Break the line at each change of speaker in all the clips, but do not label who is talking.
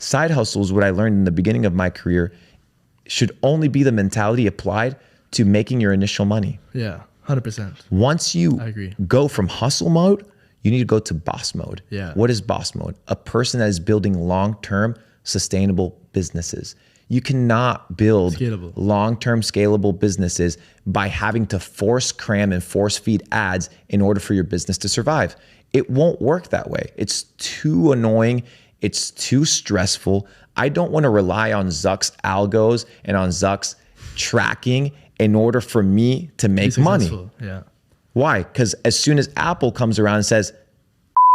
Side hustles, what I learned in the beginning of my career, should only be the mentality applied to making your initial money.
Yeah, 100%.
Once you
I agree.
go from hustle mode, you need to go to boss mode.
Yeah.
What is boss mode? A person that is building long-term sustainable businesses. You cannot build long-term scalable businesses by having to force cram and force feed ads in order for your business to survive. It won't work that way. It's too annoying. It's too stressful. I don't want to rely on Zuck's algos and on Zuck's tracking in order for me to make money.
Yeah.
Why? Because as soon as Apple comes around and says,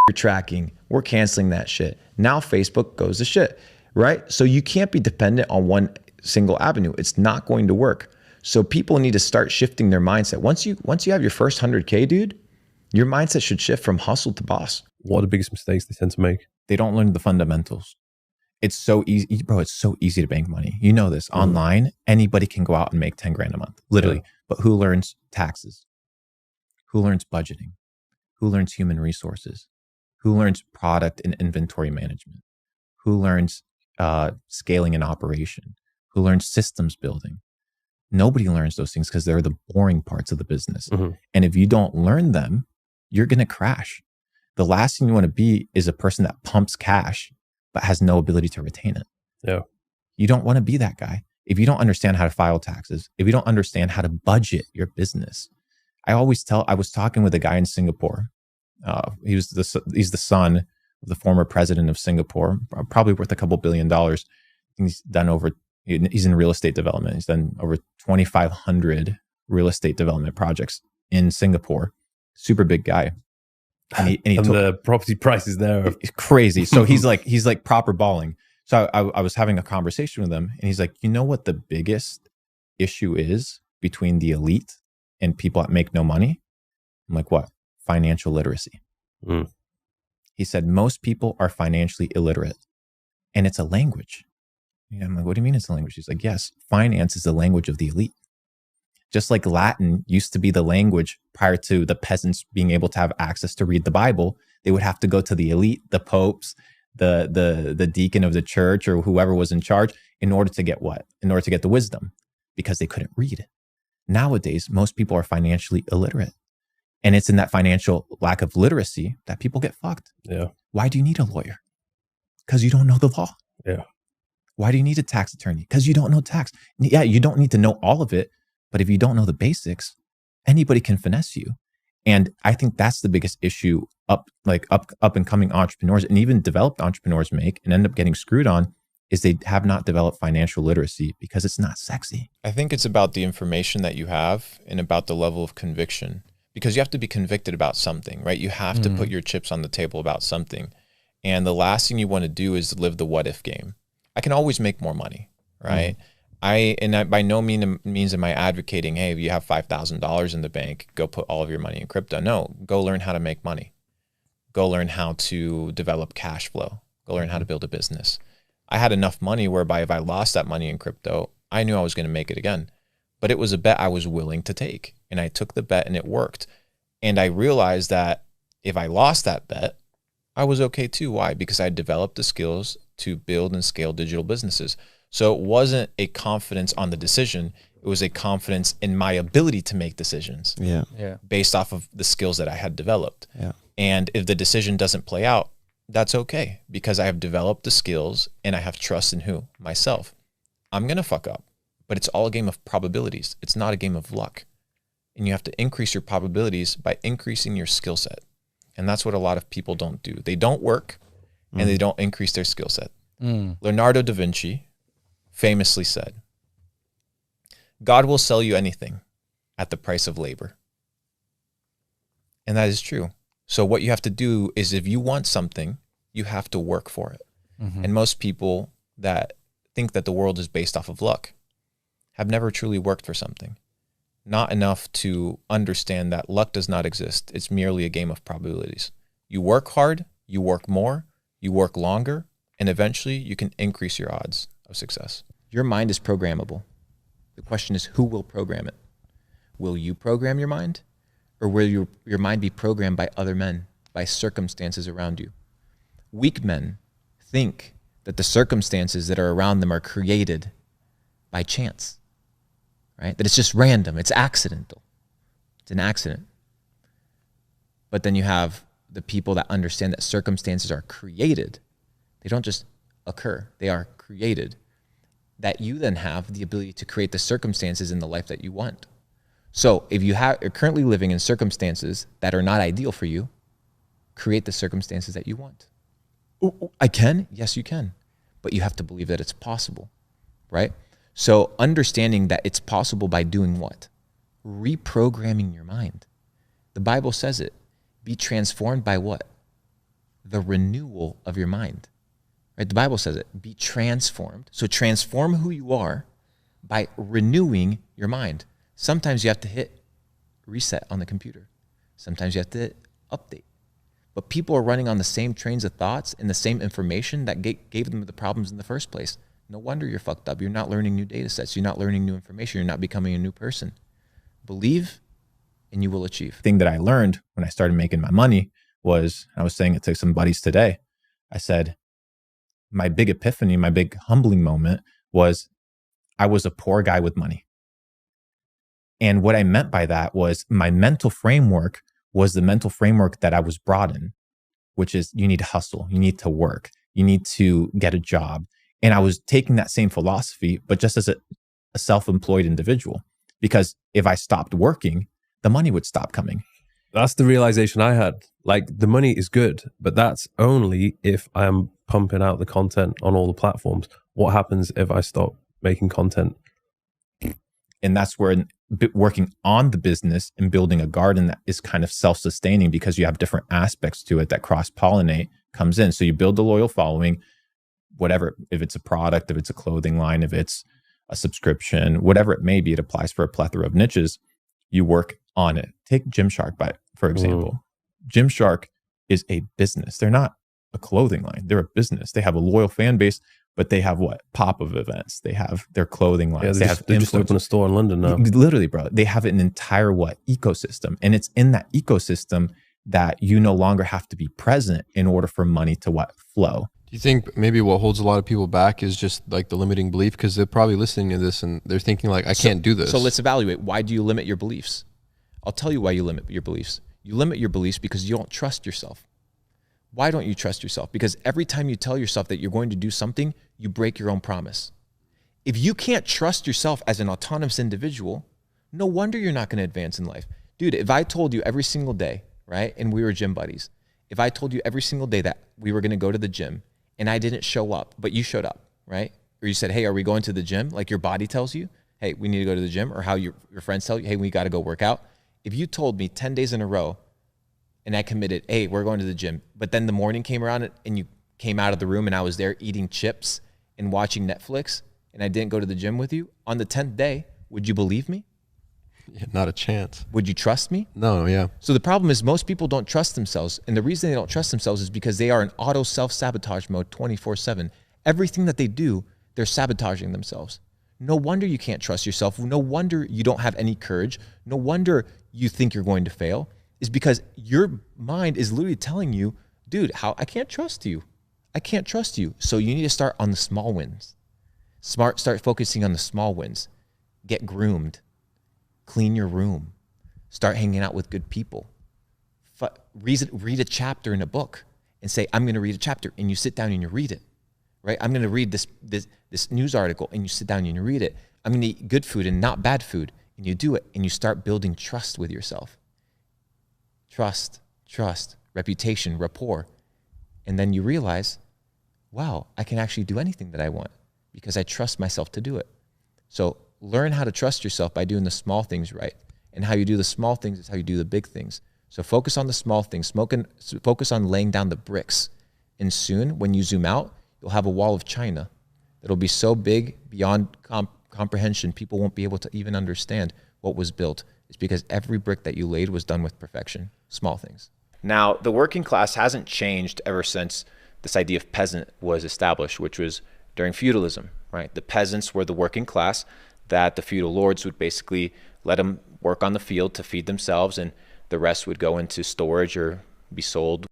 you're tracking, we're canceling that shit. Now Facebook goes to shit, right? So you can't be dependent on one single avenue. It's not going to work. So people need to start shifting their mindset. Once you have your first 100K, dude, your mindset should shift from hustle to boss.
What are the biggest mistakes they tend to make?
They don't learn the fundamentals. It's so easy, bro. It's so easy to bank money. You know this. Online, anybody can go out and make 10 grand a month, literally. Yeah. But who learns taxes? Who learns budgeting? Who learns human resources? Who learns product and inventory management? Who learns scaling an operation? Who learns systems building? Nobody learns those things because they're the boring parts of the business. And if you don't learn them, you're going to crash. The last thing you want to be is a person that pumps cash but has no ability to retain it.
Yeah.
You don't want to be that guy. If you don't understand how to file taxes, if you don't understand how to budget your business. I was talking with a guy in Singapore. He's the son of the former president of Singapore, probably worth a couple $1 billion. He's in real estate development. He's done over 2,500 real estate development projects in Singapore. Super big guy. And
the property prices there are
crazy. So he's like proper balling. So I was having a conversation with him, and he's like, you know what the biggest issue is between the elite and people that make no money? I'm like, what? Financial literacy. He said, most people are financially illiterate, and it's a language. I'm like, what do you mean it's a language? He's like, yes, finance is the language of the elite. Just like Latin used to be the language prior to the peasants being able to have access to read the Bible, they would have to go to the elite, the popes, the deacon of the church, or whoever was in charge, in order to get what? In order to get the wisdom, because they couldn't read. Nowadays, most people are financially illiterate. And it's in that financial lack of literacy that people get fucked.
Yeah.
Why do you need a lawyer? Because you don't know the law.
Yeah.
Why do you need a tax attorney? Because you don't know tax. Yeah, you don't need to know all of it. But if you don't know the basics, anybody can finesse you. And I think that's the biggest issue up and coming entrepreneurs and even developed entrepreneurs make and end up getting screwed on, is they have not developed financial literacy because it's not sexy. I think it's about the information that you have and about the level of conviction, because you have to be convicted about something, right? You have to put your chips on the table about something. And the last thing you want to do is live the what if game. I can always make more money, right? I by no means am I advocating, hey, if you have $5,000 in the bank, go put all of your money in crypto. No, go learn how to make money. Go learn how to develop cash flow. Go learn how to build a business. I had enough money whereby if I lost that money in crypto, I knew I was going to make it again. But it was a bet I was willing to take. And I took the bet and it worked. And I realized that if I lost that bet, I was okay too. Why? Because I developed the skills to build and scale digital businesses. So it wasn't a confidence on the decision. It was a confidence in my ability to make decisions.
Yeah.
Based off of the skills that I had developed.
Yeah.
And if the decision doesn't play out, that's okay, because I have developed the skills and I have trust in who? Myself. I'm going to fuck up, but it's all a game of probabilities. It's not a game of luck. And you have to increase your probabilities by increasing your skill set. And that's what a lot of people don't do. They don't work and they don't increase their skill set. Leonardo da Vinci famously said, God will sell you anything at the price of labor. And that is true. So what you have to do is, if you want something, you have to work for it. And most people that think that the world is based off of luck have never truly worked for something. Not enough to understand that luck does not exist. It's merely a game of probabilities. You work hard, you work more, you work longer, and eventually you can increase your odds of success. Your mind is programmable. The question is, who will program it? Will you program your mind? Or will your mind be programmed by other men, by circumstances around you? Weak men think that the circumstances that are around them are created by chance, right? That it's just random, it's accidental. It's an accident. But then you have the people that understand that circumstances are created. They don't just occur, they are created. That you then have the ability to create the circumstances in the life that you want. So if you're currently living in circumstances that are not ideal for you, create the circumstances that you want. I can? Yes, you can. But you have to believe that it's possible, right? So understanding that it's possible by doing what? Reprogramming your mind. The Bible says it. Be transformed by what? The renewal of your mind. Right? The Bible says it. Be transformed. So transform who you are by renewing your mind. Sometimes you have to hit reset on the computer. Sometimes you have to hit update. But people are running on the same trains of thoughts and the same information that gave them the problems in the first place. No wonder you're fucked up. You're not learning new data sets. You're not learning new information. You're not becoming a new person. Believe and you will achieve. The thing that I learned when I started making my money was, I was saying it to some buddies today, I said, my big epiphany, my big humbling moment was I was a poor guy with money. And what I meant by that was my mental framework was the mental framework that I was brought in, which is you need to hustle, you need to work, you need to get a job. And I was taking that same philosophy, but just as a self-employed individual, because if I stopped working, the money would stop coming.
That's the realization I had. Like, the money is good, but that's only if I'm pumping out the content on all the platforms. What happens if I stop making content?
And that's where working on the business and building a garden that is kind of self-sustaining, because you have different aspects to it that cross-pollinate comes in. So you build a loyal following, whatever, if it's a product, if it's a clothing line, if it's a subscription, whatever it may be, it applies for a plethora of niches. You work on it. Take Gymshark, for example. Gymshark is a business. They're not a clothing line. They're a business. They have a loyal fan base, but they have what? Pop-up events. They have their clothing lines.
Yeah, they just opened a store in London now.
Literally, bro. They have an entire ecosystem. And it's in that ecosystem that you no longer have to be present in order for money to flow.
Do you think maybe what holds a lot of people back is just like the limiting belief? Because they're probably listening to this and they're thinking like, I can't do this.
So let's evaluate. Why do you limit your beliefs? I'll tell you why you limit your beliefs. You limit your beliefs because you don't trust yourself. Why don't you trust yourself? Because every time you tell yourself that you're going to do something, you break your own promise. If you can't trust yourself as an autonomous individual, no wonder you're not going to advance in life. Dude, if I told you every single day, right, and we were gym buddies, if I told you every single day that we were going to go to the gym and I didn't show up, but you showed up, right? Or you said, hey, are we going to the gym? Like your body tells you, hey, we need to go to the gym, or how your friends tell you, hey, we got to go work out. If you told me 10 days in a row and I committed, hey, we're going to the gym, but then the morning came around and you came out of the room and I was there eating chips and watching Netflix and I didn't go to the gym with you, on the 10th day, would you believe me?
Yeah, not a chance.
Would you trust me?
No, yeah.
So the problem is most people don't trust themselves. And the reason they don't trust themselves is because they are in auto self-sabotage mode 24/7. Everything that they do, they're sabotaging themselves. No wonder you can't trust yourself. No wonder you don't have any courage. No wonder you think you're going to fail, is because your mind is literally telling you, dude, I can't trust you. I can't trust you. So you need to start on the small wins. Start focusing on the small wins. Get groomed. Clean your room. Start hanging out with good people. Read a chapter in a book and say, I'm going to read a chapter, and you sit down and you read it, right? I'm going to read this news article, and you sit down and you read it. I'm going to eat good food and not bad food, and you do it, and you start building trust with yourself. Trust, reputation, rapport. And then you realize, wow, I can actually do anything that I want because I trust myself to do it. So learn how to trust yourself by doing the small things right. And how you do the small things is how you do the big things. So focus on the small things. Focus on laying down the bricks. And soon, when you zoom out, you'll have a wall of China that'll be so big beyond comprehension, people won't be able to even understand what was built. It's because every brick that you laid was done with perfection. Small things. Now, the working class hasn't changed ever since this idea of peasant was established, which was during feudalism, right? The peasants were the working class that the feudal lords would basically let them work on the field to feed themselves, and the rest would go into storage or be sold.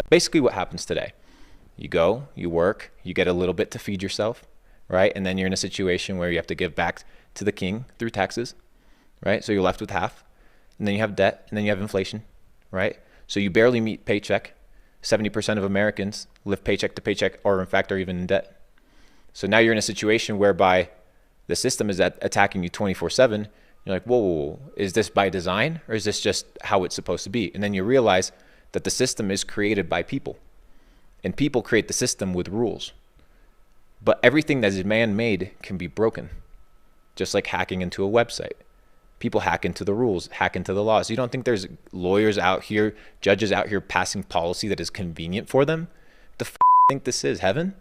Basically what happens today. You go, you work, you get a little bit to feed yourself, right? And then you're in a situation where you have to give back to the king through taxes, right? So you're left with half. And then you have debt, and then you have inflation, right? So you barely meet paycheck. 70% of Americans live paycheck to paycheck, or in fact are even in debt. So now you're in a situation whereby the system is attacking you 24/7. You're like, whoa, is this by design, or is this just how it's supposed to be? And then you realize that the system is created by people, and people create the system with rules. But everything that is man-made can be broken, just like hacking into a website. People hack into the rules, hack into the laws. You don't think there's lawyers out here, judges out here passing policy that is convenient for them? Think this is heaven?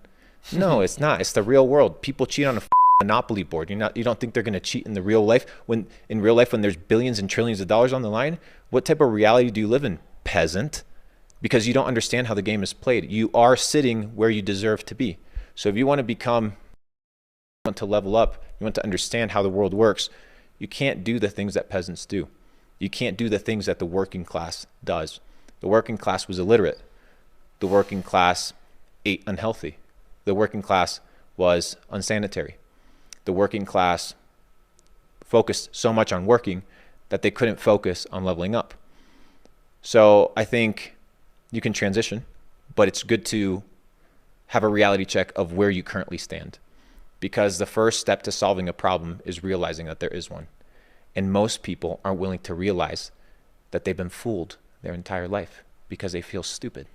No, it's not. It's the real world. People cheat on a Monopoly board. You don't think they're going to cheat in the real life when there's billions and trillions of dollars on the line? What type of reality do you live in, peasant? Because you don't understand how the game is played. You are sitting where you deserve to be. So if you want to level up, you want to understand how the world works, you can't do the things that peasants do. You can't do the things that the working class does. The working class was illiterate. The working class ate unhealthy. The working class was unsanitary. The working class focused so much on working that they couldn't focus on leveling up. So I think you can transition, but it's good to have a reality check of where you currently stand. Because the first step to solving a problem is realizing that there is one. And most people aren't willing to realize that they've been fooled their entire life because they feel stupid.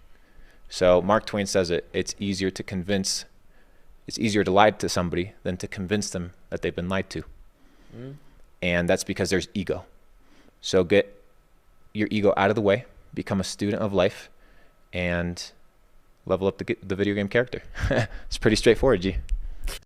So Mark Twain says it's easier to lie to somebody than to convince them that they've been lied to. And that's because there's ego. So get your ego out of the way, become a student of life, and level up the video game character. It's pretty straightforward, G.